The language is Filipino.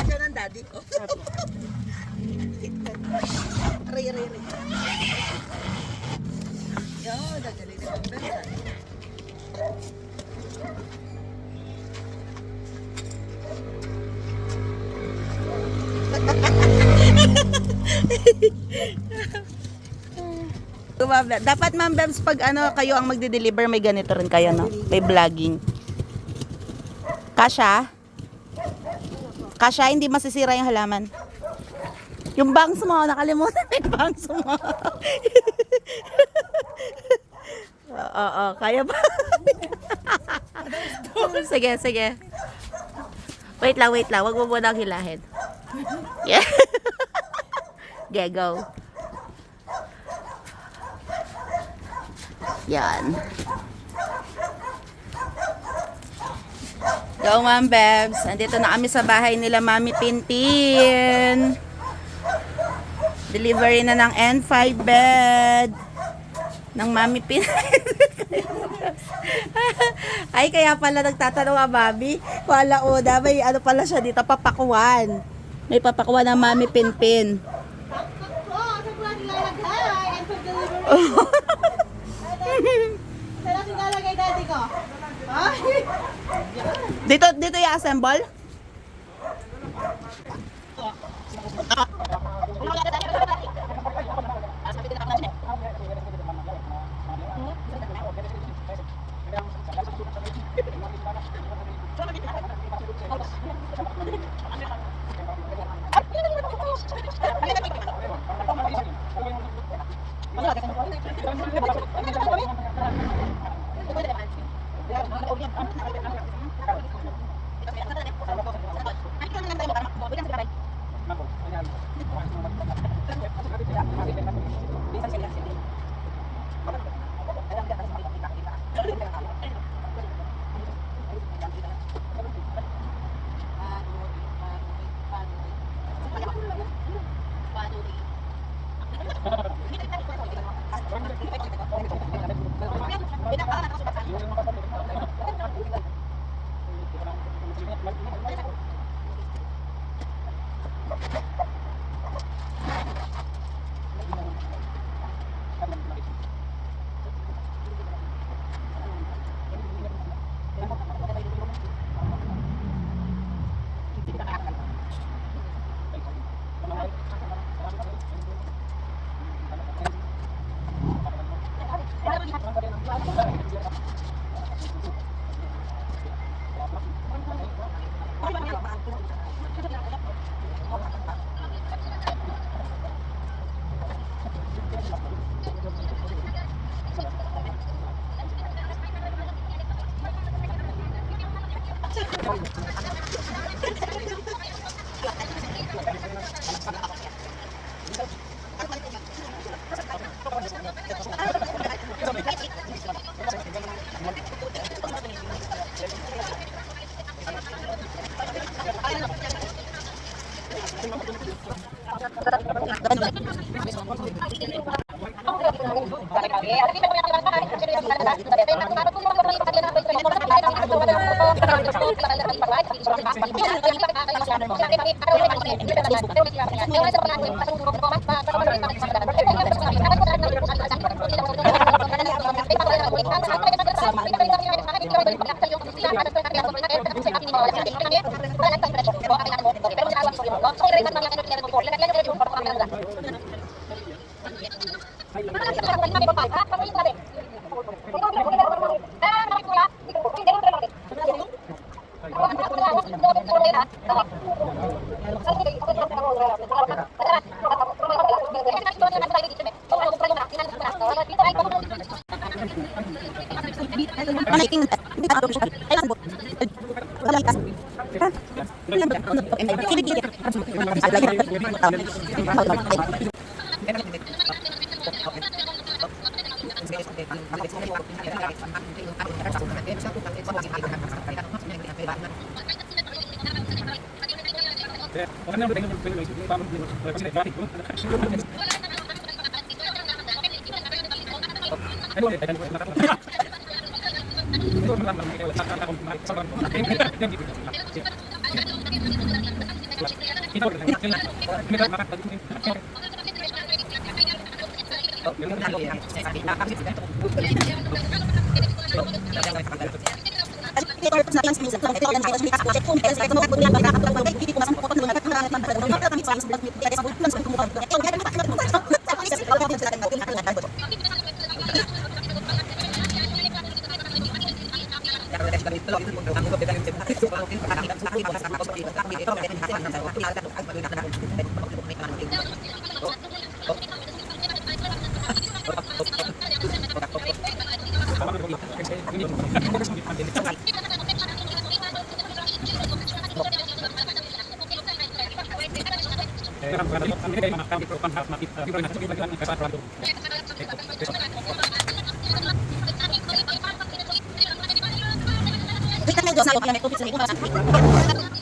Ikaw ng daddy ko. Aray. Yo, nagaling na ang best. Dapat Ma'am Bebs, pag ano kayo ang magde-deliver, may ganito rin kayo, no? May vlogging. Kasha? Kasha, hindi masisira yung halaman. Yung bangs mo, nakalimutan yung bangs mo. Oo, kaya ba? Sige. Wait lang. Wag mo muna hilahin. Yeah. Okay, go. Yan. Go, Ma'am Bebs. Andito na kami sa bahay nila, Mami Pinpin. Delivery na ng N5 bed ng Mami Pinpin. Ay, kaya pala nagtatanong ang Mami. Wala oda. May ano pala siya dito, papakuan. May papakuan ng Mami Pinpin. Saan natin lalagay daddy ko? Dito i-assemble? Wait lang, medyo sayo kaya may tubig sa ligo.